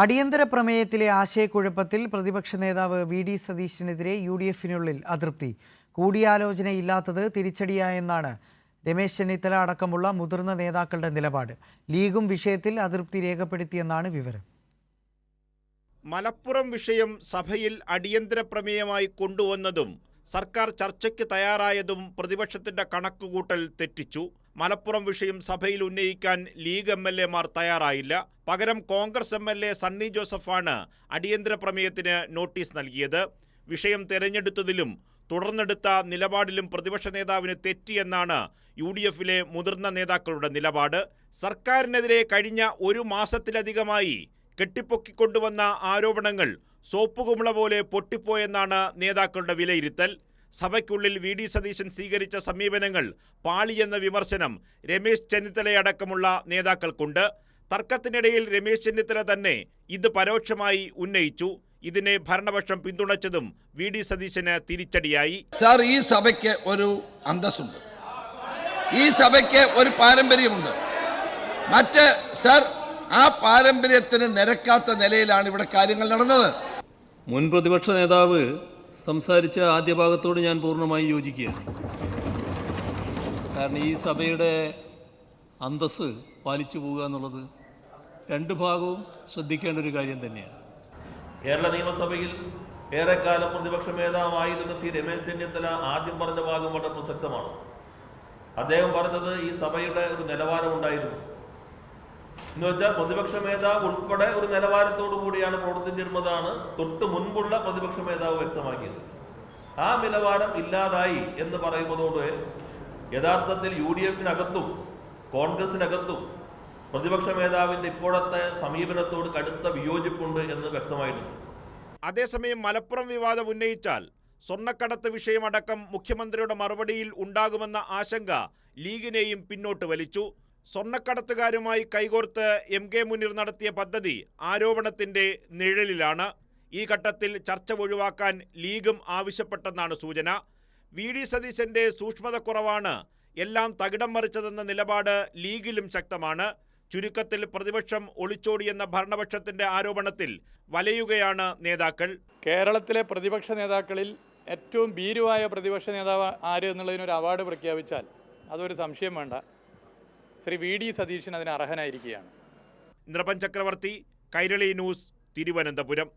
അടിയന്തര പ്രമേയത്തിലെ ആശയക്കുഴപ്പത്തിൽ പ്രതിപക്ഷ നേതാവ് വി.ഡി. സതീശനെതിരെ യു.ഡി.എഫിനുള്ളിൽ അതൃപ്തി. കൂടിയാലോചനയില്ലാത്തത് തിരിച്ചടിയായെന്നാണ് രമേശ് ചെന്നിത്തല അടക്കമുള്ള മുതിർന്ന നേതാക്കളുടെ നിലപാട്. ലീഗും വിഷയത്തിൽ അതൃപ്തി രേഖപ്പെടുത്തിയെന്നാണ് വിവരം. മലപ്പുറം വിഷയം സഭയിൽ അടിയന്തര പ്രമേയമായി കൊണ്ടുവന്നതും സർക്കാർ ചർച്ചയ്ക്ക് തയ്യാറായതും പ്രതിപക്ഷത്തിന്റെ കണക്കുകൂട്ടൽ തെറ്റിച്ചു. മലപ്പുറം വിഷയം സഭയിൽ ഉന്നയിക്കാൻ ലീഗ് MLA-മാർ തയ്യാറായില്ല. പകരം കോൺഗ്രസ് MLA സണ്ണി ജോസഫാണ് അടിയന്തര പ്രമേയത്തിന് നോട്ടീസ് നൽകിയത്. വിഷയം തെരഞ്ഞെടുത്തതിലും തുടർന്നെടുത്ത നിലപാടിലും പ്രതിപക്ഷ നേതാവിന് തെറ്റിയെന്നാണ് UDF-ലെ മുതിർന്ന നേതാക്കളുടെ നിലപാട്. സർക്കാരിനെതിരെ കഴിഞ്ഞ ഒരു മാസത്തിലധികമായി കെട്ടിപ്പൊക്കിക്കൊണ്ടുവന്ന ആരോപണങ്ങൾ സോപ്പുകുമിള പോലെ പൊട്ടിപ്പോയെന്നാണ് നേതാക്കളുടെ വിലയിരുത്തൽ. സഭയ്ക്കുള്ളിൽ വി.ഡി. സതീശൻ സ്വീകരിച്ച സമീപനങ്ങൾ പാളിയെന്ന വിമർശനം രമേശ് ചെന്നിത്തലയടക്കമുള്ള നേതാക്കൾക്കുണ്ട്. തർക്കത്തിനിടയിൽ രമേശ് ചെന്നിത്തല തന്നെ ഇത് പരോക്ഷമായി ഉന്നയിച്ചു. ഇതിനെ ഭരണപക്ഷം പിന്തുണച്ചതും വി.ഡി. സതീശന് തിരിച്ചടിയായി. സാർ, ഈ സഭയ്ക്ക് ഒരു അന്തസ്സുണ്ട്, ഈ സഭയ്ക്ക് ഒരു പാരമ്പര്യമുണ്ട്. മറ്റ് സാർ, ആ പാരമ്പര്യത്തിന് നിരക്കാത്ത നിലയിലാണ് ഇവിടെ കാര്യങ്ങൾ നടന്നത്. മുൻ പ്രതിപക്ഷ നേതാവ് സംസാരിച്ച ആദ്യ ഭാഗത്തോട് ഞാൻ പൂർണ്ണമായും യോജിക്കുകയാണ്. കാരണം ഈ സഭയുടെ അന്തസ്സ് പാലിച്ചു പോവുക എന്നുള്ളത് രണ്ട് ഭാഗവും ശ്രദ്ധിക്കേണ്ട ഒരു കാര്യം തന്നെയാണ്. കേരള നിയമസഭയിൽ ഏറെക്കാലം പ്രതിപക്ഷ നേതാവായിരുന്ന ശ്രീ രമേശ് ചെന്നിത്തല ആദ്യം പറഞ്ഞ ഭാഗം വളരെ പ്രസക്തമാണ്. അദ്ദേഹം പറഞ്ഞത് ഈ സഭയുടെ ഒരു നിലവാരമുണ്ടായിരുന്നു എന്ന് വെച്ചാൽ പ്രതിപക്ഷ നേതാവ് ഉൾപ്പെടെ ഒരു നിലവാരത്തോടു കൂടിയാണ് പ്രവർത്തിച്ചിരുന്നതാണ് തൊട്ട് മുൻപുള്ള പ്രതിപക്ഷ നേതാവ് വ്യക്തമാക്കിയത്. ആ നിലവാരം ഇല്ലാതായി എന്ന് പറയുന്നതോടെ യഥാർത്ഥത്തിൽ UDF-നകത്തും കോൺഗ്രസിനകത്തും പ്രതിപക്ഷ നേതാവിൻ്റെ ഇപ്പോഴത്തെ സമീപനത്തോട് കടുത്ത വിയോജിപ്പുണ്ട് എന്ന് വ്യക്തമായിട്ടുണ്ട്. അതേസമയം മലപ്പുറം വിവാദം ഉന്നയിച്ചാൽ സ്വർണ്ണക്കടത്ത് വിഷയമടക്കം മുഖ്യമന്ത്രിയുടെ മറുപടിയിൽ ഉണ്ടാകുമെന്ന ആശങ്ക ലീഗിനെയും പിന്നോട്ട് വലിച്ചു. സ്വർണ്ണക്കടത്തുകാരുമായി കൈകോർത്ത് MK മുനീർ നടത്തിയ പദ്ധതി ആരോപണത്തിന്റെ നിഴലിലാണ്. ഈ ഘട്ടത്തിൽ ചർച്ച ഒഴിവാക്കാൻ ലീഗും ആവശ്യപ്പെട്ടെന്നാണ് സൂചന. വി.ഡി. സതീശന്റെ സൂക്ഷ്മതക്കുറവാണ് എല്ലാം തകിടം മറിച്ചതെന്ന നിലപാട് ലീഗിലും ശക്തമാണ്. ചുരുക്കത്തിൽ പ്രതിപക്ഷം ഒളിച്ചോടിയെന്ന ഭരണപക്ഷത്തിന്റെ ആരോപണത്തിൽ വലയുകയാണ് നേതാക്കൾ. കേരളത്തിലെ പ്രതിപക്ഷ നേതാക്കളിൽ ഏറ്റവും ഭീരുവായ പ്രതിപക്ഷ നേതാവ് ആര് എന്നുള്ളതിനൊരു അവാർഡ് പ്രഖ്യാപിച്ചാൽ അതൊരു സംശയം വേണ്ട, ശ്രീ വി.ഡി. സതീശൻ അതിന് അർഹനായിരിക്കുകയാണ്. നൃപൻ ചക്രവർത്തി, കൈരളി ന്യൂസ്, തിരുവനന്തപുരം.